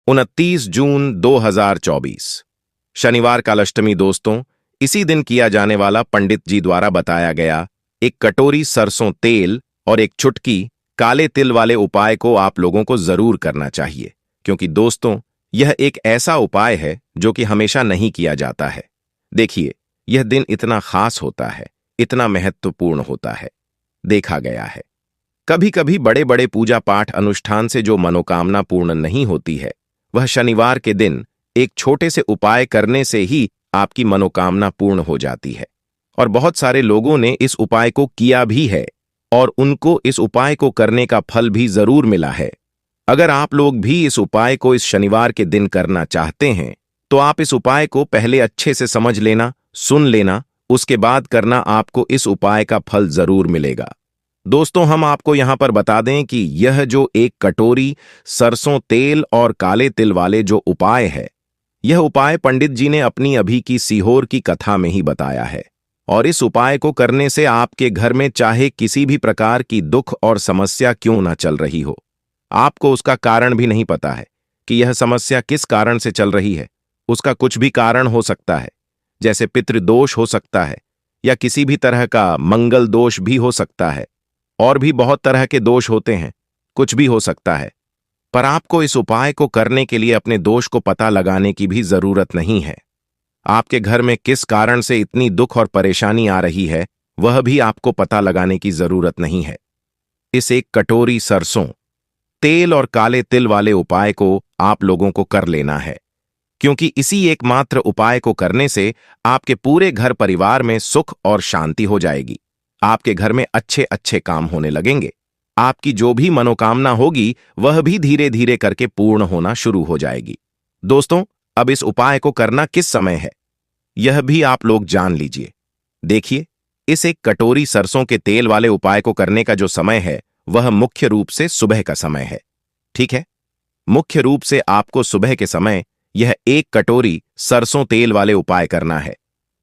29 जून 2024 शनिवार कालाष्टमी। दोस्तों, इसी दिन किया जाने वाला पंडित जी द्वारा बताया गया एक कटोरी सरसों तेल और एक चुटकी काले तिल वाले उपाय को आप लोगों को जरूर करना चाहिए, क्योंकि दोस्तों यह एक ऐसा उपाय है जो कि हमेशा नहीं किया जाता है। देखिए, यह दिन इतना खास होता है, इतना महत्वपूर्ण होता है। देखा गया है कभी कभी बड़े बड़े पूजा पाठ अनुष्ठान से जो मनोकामना पूर्ण नहीं होती है, वह शनिवार के दिन एक छोटे से उपाय करने से ही आपकी मनोकामना पूर्ण हो जाती है। और बहुत सारे लोगों ने इस उपाय को किया भी है और उनको इस उपाय को करने का फल भी जरूर मिला है। अगर आप लोग भी इस उपाय को इस शनिवार के दिन करना चाहते हैं, तो आप इस उपाय को पहले अच्छे से समझ लेना, सुन लेना, उसके बाद करना। आपको इस उपाय का फल जरूर मिलेगा। दोस्तों, हम आपको यहां पर बता दें कि यह जो एक कटोरी सरसों तेल और काले तिल वाले जो उपाय है, यह उपाय पंडित जी ने अपनी अभी की सीहोर की कथा में ही बताया है। और इस उपाय को करने से आपके घर में चाहे किसी भी प्रकार की दुख और समस्या क्यों ना चल रही हो, आपको उसका कारण भी नहीं पता है कि यह समस्या किस कारण से चल रही है। उसका कुछ भी कारण हो सकता है, जैसे पितृदोष हो सकता है या किसी भी तरह का मंगल दोष भी हो सकता है, और भी बहुत तरह के दोष होते हैं, कुछ भी हो सकता है। पर आपको इस उपाय को करने के लिए अपने दोष को पता लगाने की भी जरूरत नहीं है। आपके घर में किस कारण से इतनी दुख और परेशानी आ रही है, वह भी आपको पता लगाने की जरूरत नहीं है। इस एक कटोरी सरसों तेल और काले तिल वाले उपाय को आप लोगों को कर लेना है, क्योंकि इसी एकमात्र उपाय को करने से आपके पूरे घर परिवार में सुख और शांति हो जाएगी। आपके घर में अच्छे अच्छे काम होने लगेंगे। आपकी जो भी मनोकामना होगी वह भी धीरे धीरे करके पूर्ण होना शुरू हो जाएगी। दोस्तों, अब इस उपाय को करना किस समय है, यह भी आप लोग जान लीजिए। देखिए, इस एक कटोरी सरसों के तेल वाले उपाय को करने का जो समय है, वह मुख्य रूप से सुबह का समय है। ठीक है, मुख्य रूप से आपको सुबह के समय यह एक कटोरी सरसों तेल वाले उपाय करना है।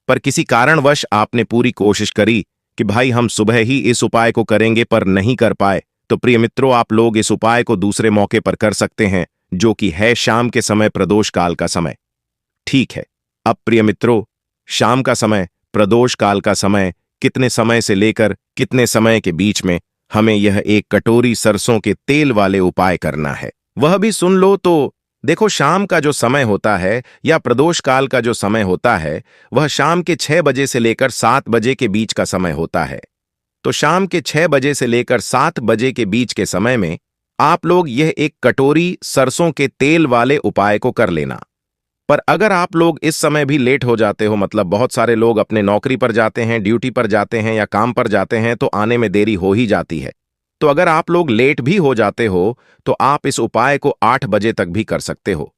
पर किसी कारणवश आपने पूरी कोशिश करी कि भाई हम सुबह ही इस उपाय को करेंगे, पर नहीं कर पाए, तो प्रिय मित्रों, आप लोग इस उपाय को दूसरे मौके पर कर सकते हैं, जो कि है शाम के समय, प्रदोष काल का समय। ठीक है, अब प्रिय मित्रों, शाम का समय, प्रदोष काल का समय, कितने समय से लेकर कितने समय के बीच में हमें यह एक कटोरी सरसों के तेल वाले उपाय करना है, वह भी सुन लो। तो देखो, शाम का जो समय होता है या प्रदोष काल का जो समय होता है, वह शाम के 6 बजे से लेकर 7 बजे के बीच का समय होता है। तो शाम के 6 बजे से लेकर 7 बजे के बीच के समय में आप लोग यह एक कटोरी सरसों के तेल वाले उपाय को कर लेना। पर अगर आप लोग इस समय भी लेट हो जाते हो, मतलब बहुत सारे लोग अपने नौकरी पर जाते हैं, ड्यूटी पर जाते हैं या काम पर जाते हैं, तो आने में देरी हो ही जाती है। तो अगर आप लोग लेट भी हो जाते हो, तो आप इस उपाय को 8 बजे तक भी कर सकते हो,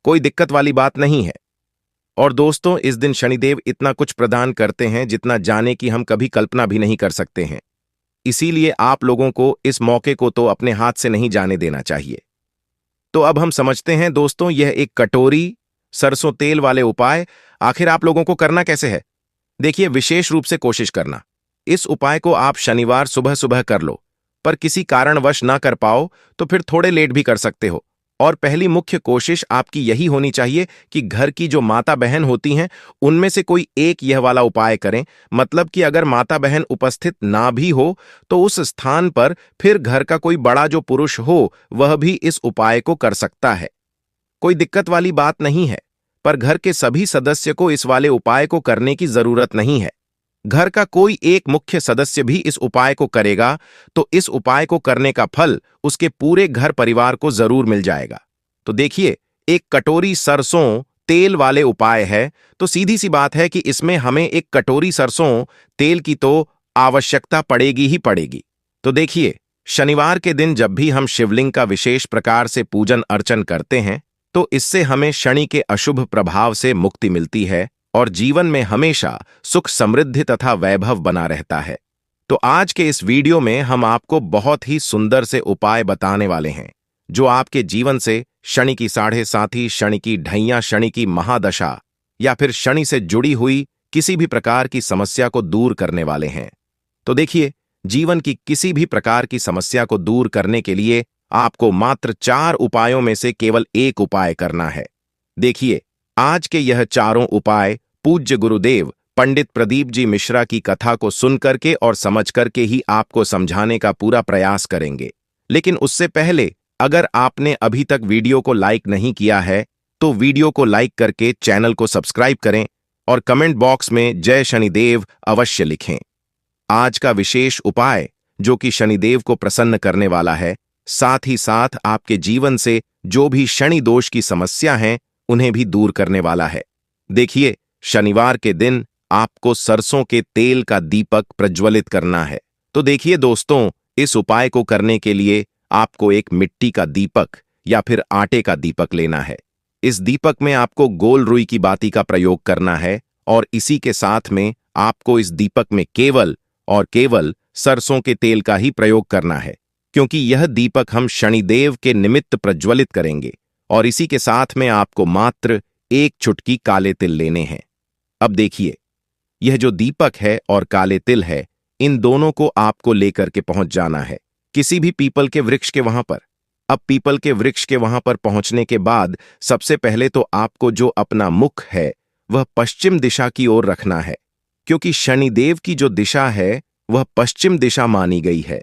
कोई दिक्कत वाली बात नहीं है। और दोस्तों, इस दिन शनिदेव इतना कुछ प्रदान करते हैं जितना जाने की हम कभी कल्पना भी नहीं कर सकते हैं। इसीलिए आप लोगों को इस मौके को तो अपने हाथ से नहीं जाने देना चाहिए। तो अब हम समझते हैं दोस्तों, यह एक कटोरी सरसों तेल वाले उपाय आखिर आप लोगों को करना कैसे है। देखिए, विशेष रूप से कोशिश करना, इस उपाय को आप शनिवार सुबह सुबह कर लो। पर किसी कारणवश ना कर पाओ तो फिर थोड़े लेट भी कर सकते हो। और पहली मुख्य कोशिश आपकी यही होनी चाहिए कि घर की जो माता बहन होती हैं, उनमें से कोई एक यह वाला उपाय करें। मतलब कि अगर माता बहन उपस्थित ना भी हो, तो उस स्थान पर फिर घर का कोई बड़ा जो पुरुष हो, वह भी इस उपाय को कर सकता है। कोई दिक्कत वाली बात नहीं है। पर घर के सभी सदस्य को इस वाले उपाय को करने की जरूरत नहीं है। घर का कोई एक मुख्य सदस्य भी इस उपाय को करेगा, तो इस उपाय को करने का फल उसके पूरे घर परिवार को जरूर मिल जाएगा। तो देखिए, एक कटोरी सरसों तेल वाले उपाय है, तो सीधी सी बात है कि इसमें हमें एक कटोरी सरसों तेल की तो आवश्यकता पड़ेगी ही पड़ेगी। तो देखिए, शनिवार के दिन जब भी हम शिवलिंग का विशेष प्रकार से पूजन अर्चन करते हैं, तो इससे हमें शनि के अशुभ प्रभाव से मुक्ति मिलती है और जीवन में हमेशा सुख समृद्धि तथा वैभव बना रहता है। तो आज के इस वीडियो में हम आपको बहुत ही सुंदर से उपाय बताने वाले हैं, जो आपके जीवन से शनि की 7.5, शनि की ढैया, शनि की महादशा या फिर शनि से जुड़ी हुई किसी भी प्रकार की समस्या को दूर करने वाले हैं। तो देखिए, जीवन की किसी भी प्रकार की समस्या को दूर करने के लिए आपको मात्र 4 उपायों में से केवल एक उपाय करना है। देखिए, आज के यह चारों उपाय पूज्य गुरुदेव पंडित प्रदीप जी मिश्रा की कथा को सुन करके और समझ करके ही आपको समझाने का पूरा प्रयास करेंगे। लेकिन उससे पहले अगर आपने अभी तक वीडियो को लाइक नहीं किया है तो वीडियो को लाइक करके चैनल को सब्सक्राइब करें और कमेंट बॉक्स में जय शनिदेव अवश्य लिखें। आज का विशेष उपाय जो कि शनिदेव को प्रसन्न करने वाला है, साथ ही साथ आपके जीवन से जो भी शनि दोष की समस्या है उन्हें भी दूर करने वाला है। देखिए, शनिवार के दिन आपको सरसों के तेल का दीपक प्रज्वलित करना है। तो देखिए दोस्तों, इस उपाय को करने के लिए आपको एक मिट्टी का दीपक या फिर आटे का दीपक लेना है। इस दीपक में आपको गोल रुई की बाती का प्रयोग करना है और इसी के साथ में आपको इस दीपक में केवल और केवल सरसों के तेल का ही प्रयोग करना है, क्योंकि यह दीपक हम शनिदेव के निमित्त प्रज्वलित करेंगे। और इसी के साथ में आपको मात्र एक चुटकी काले तिल लेने हैं। अब देखिए, यह जो दीपक है और काले तिल है, इन दोनों को आपको लेकर के पहुंच जाना है किसी भी पीपल के वृक्ष के वहां पर। अब पीपल के वृक्ष के वहां पर पहुंचने के बाद सबसे पहले तो आपको जो अपना मुख है वह पश्चिम दिशा की ओर रखना है, क्योंकि शनिदेव की जो दिशा है वह पश्चिम दिशा मानी गई है।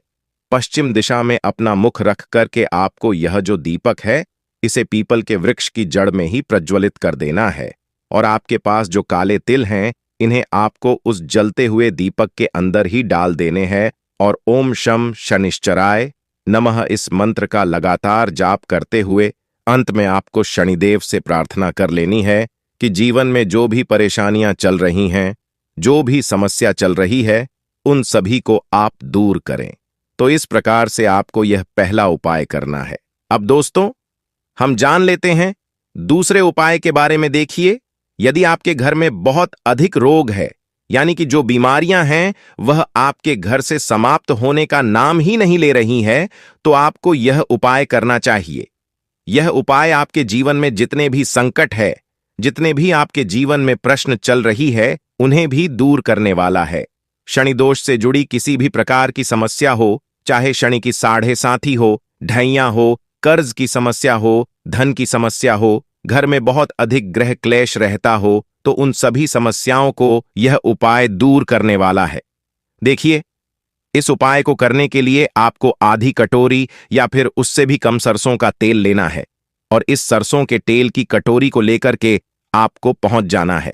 पश्चिम दिशा में अपना मुख रख करके आपको यह जो दीपक है इसे पीपल के वृक्ष की जड़ में ही प्रज्वलित कर देना है। और आपके पास जो काले तिल हैं, इन्हें आपको उस जलते हुए दीपक के अंदर ही डाल देने हैं और ओम शम शनिश्चराय नमः इस मंत्र का लगातार जाप करते हुए अंत में आपको शनिदेव से प्रार्थना कर लेनी है कि जीवन में जो भी परेशानियां चल रही हैं, जो भी समस्या चल रही है, उन सभी को आप दूर करें। तो इस प्रकार से आपको यह पहला उपाय करना है। अब दोस्तों, हम जान लेते हैं दूसरे उपाय के बारे में। देखिए, यदि आपके घर में बहुत अधिक रोग है, यानी कि जो बीमारियां हैं वह आपके घर से समाप्त होने का नाम ही नहीं ले रही है, तो आपको यह उपाय करना चाहिए। यह उपाय आपके जीवन में जितने भी संकट है, जितने भी आपके जीवन में प्रश्न चल रही है, उन्हें भी दूर करने वाला है। शनि दोष से जुड़ी किसी भी प्रकार की समस्या हो, चाहे शनि की साढ़े साथी हो, ढैया हो, कर्ज की समस्या हो, धन की समस्या हो, घर में बहुत अधिक ग्रह क्लेश रहता हो, तो उन सभी समस्याओं को यह उपाय दूर करने वाला है। देखिए, इस उपाय को करने के लिए आपको आधी कटोरी या फिर उससे भी कम सरसों का तेल लेना है और इस सरसों के तेल की कटोरी को लेकर के आपको पहुंच जाना है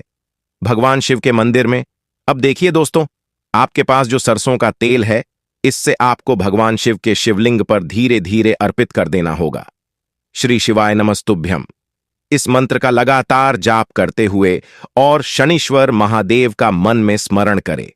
भगवान शिव के मंदिर में। अब देखिए दोस्तों, आपके पास जो सरसों का तेल है, इससे आपको भगवान शिव के शिवलिंग पर धीरे धीरे अर्पित कर देना होगा। श्री शिवाय नमस्तुभ्यम इस मंत्र का लगातार जाप करते हुए और शनीश्वर महादेव का मन में स्मरण करें।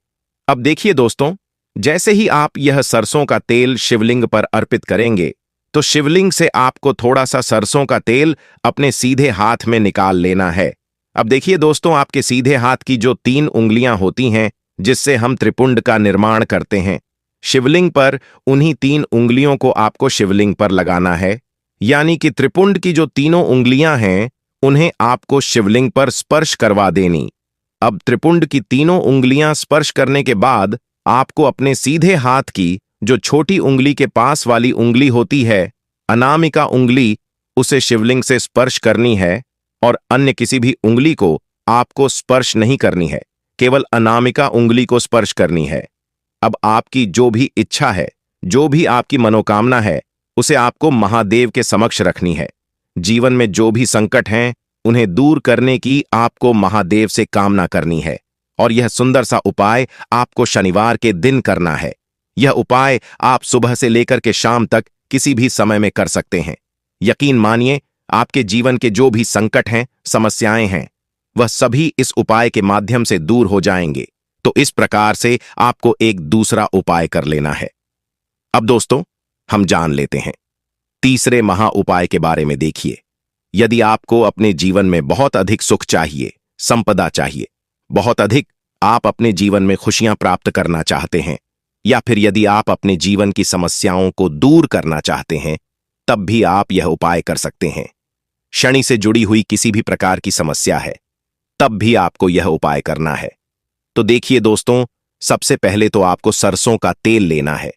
अब देखिए दोस्तों, जैसे ही आप यह सरसों का तेल शिवलिंग पर अर्पित करेंगे, तो शिवलिंग से आपको थोड़ा सा सरसों का तेल अपने सीधे हाथ में निकाल लेना है। अब देखिए दोस्तों, आपके सीधे हाथ की जो 3 उंगलियां होती हैं, जिससे हम त्रिपुंड का निर्माण करते हैं, शिवलिंग पर उन्हीं 3 उंगलियों को आपको शिवलिंग पर लगाना है। यानी कि त्रिपुंड की जो तीनों उंगलियां हैं, उन्हें आपको शिवलिंग पर स्पर्श करवा देनी। अब त्रिपुंड की तीनों उंगलियां स्पर्श करने के बाद आपको अपने सीधे हाथ की जो छोटी उंगली के पास वाली उंगली होती है, अनामिका उंगली, उसे शिवलिंग से स्पर्श करनी है और अन्य किसी भी उंगली को आपको स्पर्श नहीं करनी है, केवल अनामिका उंगली को स्पर्श करनी है। अब आपकी जो भी इच्छा है, जो भी आपकी मनोकामना है, उसे आपको महादेव के समक्ष रखनी है। जीवन में जो भी संकट हैं, उन्हें दूर करने की आपको महादेव से कामना करनी है और यह सुंदर सा उपाय आपको शनिवार के दिन करना है। यह उपाय आप सुबह से लेकर के शाम तक किसी भी समय में कर सकते हैं। यकीन मानिए, आपके जीवन के जो भी संकट हैं, समस्याएं हैं, वह सभी इस उपाय के माध्यम से दूर हो जाएंगे। तो इस प्रकार से आपको एक दूसरा उपाय कर लेना है। अब दोस्तों, हम जान लेते हैं तीसरे महा उपाय के बारे में। देखिए, यदि आपको अपने जीवन में बहुत अधिक सुख चाहिए, संपदा चाहिए, बहुत अधिक आप अपने जीवन में खुशियां प्राप्त करना चाहते हैं, या फिर यदि आप अपने जीवन की समस्याओं को दूर करना चाहते हैं, तब भी आप यह उपाय कर सकते हैं। शनि से जुड़ी हुई किसी भी प्रकार की समस्या है, तब भी आपको यह उपाय करना है। तो देखिए दोस्तों, सबसे पहले तो आपको सरसों का तेल लेना है।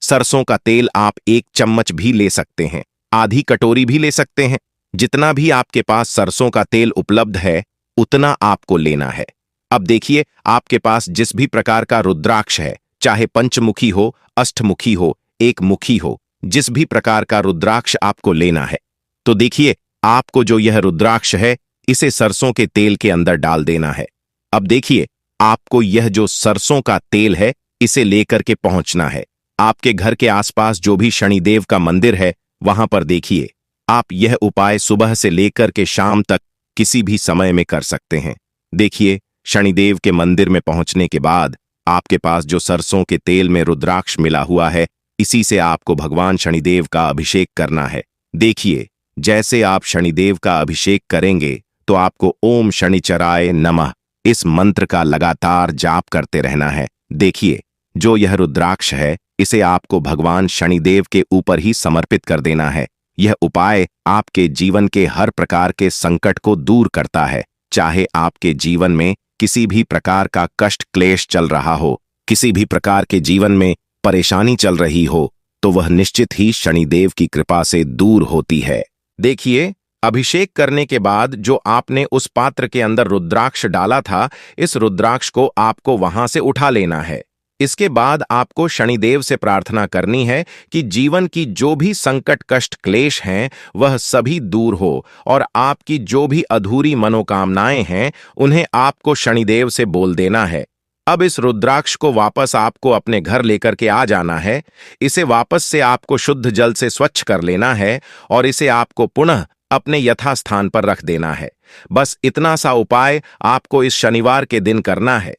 सरसों का तेल आप 1 चम्मच भी ले सकते हैं, आधी कटोरी भी ले सकते हैं। जितना भी आपके पास सरसों का तेल उपलब्ध है उतना आपको लेना है। अब देखिए, आपके पास जिस भी प्रकार का रुद्राक्ष है, चाहे पंचमुखी हो, अष्टमुखी हो, एकमुखी हो, जिस भी प्रकार का रुद्राक्ष आपको लेना है, तो देखिए, आपको जो यह रुद्राक्ष है इसे सरसों के तेल के अंदर डाल देना है। अब देखिए, आपको यह जो सरसों का तेल है इसे लेकर के पहुंचना है। आपके घर के आसपास जो भी शनिदेव का मंदिर है वहां पर देखिए, आप यह उपाय सुबह से लेकर के शाम तक किसी भी समय में कर सकते हैं। देखिए, शनिदेव के मंदिर में पहुंचने के बाद आपके पास जो सरसों के तेल में रुद्राक्ष मिला हुआ है, इसी से आपको भगवान शनिदेव का अभिषेक करना है। देखिए, जैसे आप शनिदेव का अभिषेक करेंगे तो आपको ओम शनिचराय नमः इस मंत्र का लगातार जाप करते रहना है। देखिए, जो यह रुद्राक्ष है इसे आपको भगवान शनिदेव के ऊपर ही समर्पित कर देना है। यह उपाय आपके जीवन के हर प्रकार के संकट को दूर करता है। चाहे आपके जीवन में किसी भी प्रकार का कष्ट क्लेश चल रहा हो, किसी भी प्रकार के जीवन में परेशानी चल रही हो, तो वह निश्चित ही शनिदेव की कृपा से दूर होती है। देखिए, अभिषेक करने के बाद जो आपने उस पात्र के अंदर रुद्राक्ष डाला था, इस रुद्राक्ष को आपको वहां से उठा लेना है। इसके बाद आपको शनिदेव से प्रार्थना करनी है कि जीवन की जो भी संकट कष्ट क्लेश हैं वह सभी दूर हो और आपकी जो भी अधूरी मनोकामनाएं हैं उन्हें आपको शनिदेव से बोल देना है। अब इस रुद्राक्ष को वापस आपको अपने घर लेकर के आ जाना है। इसे वापस से आपको शुद्ध जल से स्वच्छ कर लेना है और इसे आपको पुनः अपने यथास्थान पर रख देना है। बस इतना सा उपाय आपको इस शनिवार के दिन करना है।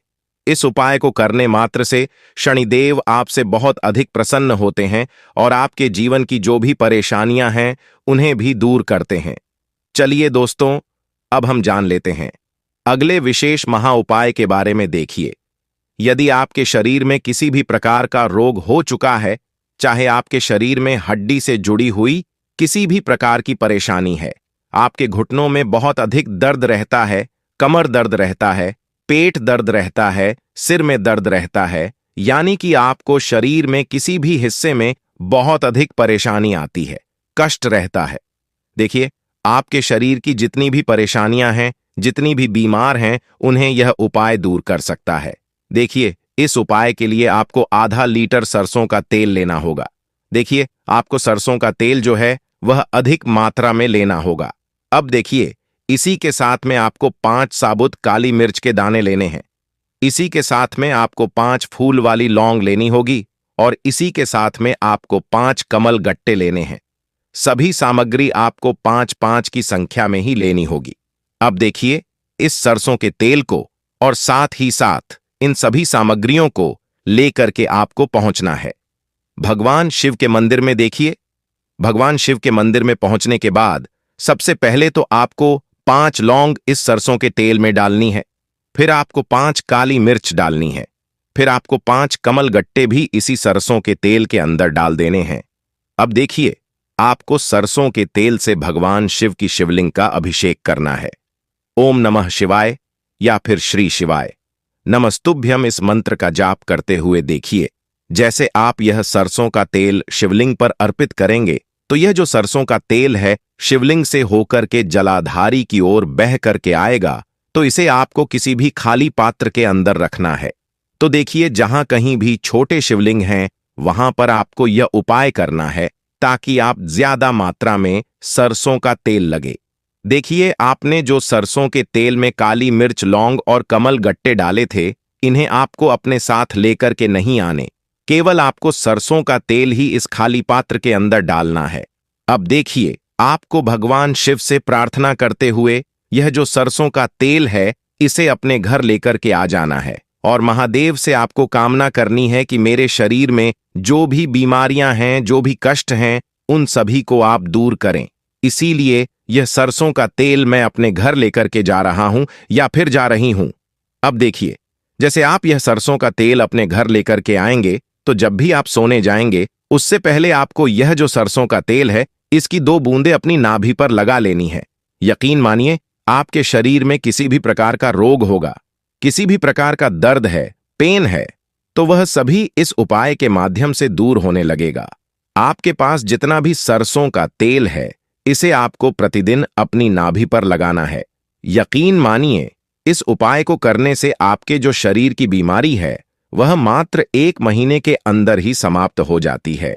इस उपाय को करने मात्र से शनिदेव आपसे बहुत अधिक प्रसन्न होते हैं और आपके जीवन की जो भी परेशानियां हैं उन्हें भी दूर करते हैं। चलिए दोस्तों, अब हम जान लेते हैं अगले विशेष महा उपाय के बारे में। देखिए, यदि आपके शरीर में किसी भी प्रकार का रोग हो चुका है, चाहे आपके शरीर में हड्डी से जुड़ी हुई किसी भी प्रकार की परेशानी है, आपके घुटनों में बहुत अधिक दर्द रहता है, कमर दर्द रहता है, पेट दर्द रहता है, सिर में दर्द रहता है, यानी कि आपको शरीर में किसी भी हिस्से में बहुत अधिक परेशानी आती है, कष्ट रहता है। देखिए, आपके शरीर की जितनी भी परेशानियां हैं, जितनी भी बीमार हैं, उन्हें यह उपाय दूर कर सकता है। देखिए, इस उपाय के लिए आपको आधा लीटर सरसों का तेल लेना होगा। देखिए, आपको सरसों का तेल जो है वह अधिक मात्रा में लेना होगा। अब देखिए, इसी के साथ में आपको 5 साबुत काली मिर्च के दाने लेने हैं। इसी के साथ में आपको 5 फूल वाली लौंग लेनी होगी और इसी के साथ में आपको 5 कमल गट्टे लेने हैं। सभी सामग्री आपको 5-5 की संख्या में ही लेनी होगी। अब देखिए, इस सरसों के तेल को और साथ ही साथ इन सभी सामग्रियों को लेकर के आपको पहुंचना है भगवान शिव के मंदिर में। देखिए, भगवान शिव के मंदिर में पहुंचने के बाद सबसे पहले तो आपको 5 लौंग इस सरसों के तेल में डालनी है, फिर आपको 5 काली मिर्च डालनी है, फिर आपको 5 कमल गट्टे भी इसी सरसों के तेल के अंदर डाल देने हैं। अब देखिए, आपको सरसों के तेल से भगवान शिव की शिवलिंग का अभिषेक करना है। ओम नमः शिवाय या फिर श्री शिवाय नमस्तुभ्यम इस मंत्र का जाप करते हुए देखिए, जैसे आप यह सरसों का तेल शिवलिंग पर अर्पित करेंगे तो यह जो सरसों का तेल है शिवलिंग से होकर के जलाधारी की ओर बह करके आएगा। तो इसे आपको किसी भी खाली पात्र के अंदर रखना है। तो देखिए, जहां कहीं भी छोटे शिवलिंग हैं वहां पर आपको यह उपाय करना है ताकि आप ज्यादा मात्रा में सरसों का तेल लगे। देखिए, आपने जो सरसों के तेल में काली मिर्च, लौंग और कमल गट्टे डाले थे, इन्हें आपको अपने साथ लेकर के नहीं आने, केवल आपको सरसों का तेल ही इस खाली पात्र के अंदर डालना है। अब देखिए, आपको भगवान शिव से प्रार्थना करते हुए यह जो सरसों का तेल है इसे अपने घर लेकर के आ जाना है और महादेव से आपको कामना करनी है कि मेरे शरीर में जो भी बीमारियां हैं, जो भी कष्ट हैं, उन सभी को आप दूर करें। इसीलिए यह सरसों का तेल मैं अपने घर लेकर के जा रहा हूं या फिर जा रही हूं। अब देखिए, जैसे आप यह सरसों का तेल अपने घर लेकर के आएंगे तो जब भी आप सोने जाएंगे उससे पहले आपको यह जो सरसों का तेल है इसकी 2 बूंदें अपनी नाभि पर लगा लेनी है। यकीन मानिए, आपके शरीर में किसी भी प्रकार का रोग होगा, किसी भी प्रकार का दर्द है, पेन है, तो वह सभी इस उपाय के माध्यम से दूर होने लगेगा। आपके पास जितना भी सरसों का तेल है, इसे आपको प्रतिदिन अपनी नाभि पर लगाना है। यकीन मानिए, इस उपाय को करने से आपके जो शरीर की बीमारी है, वह मात्र 1 महीने के अंदर ही समाप्त हो जाती है।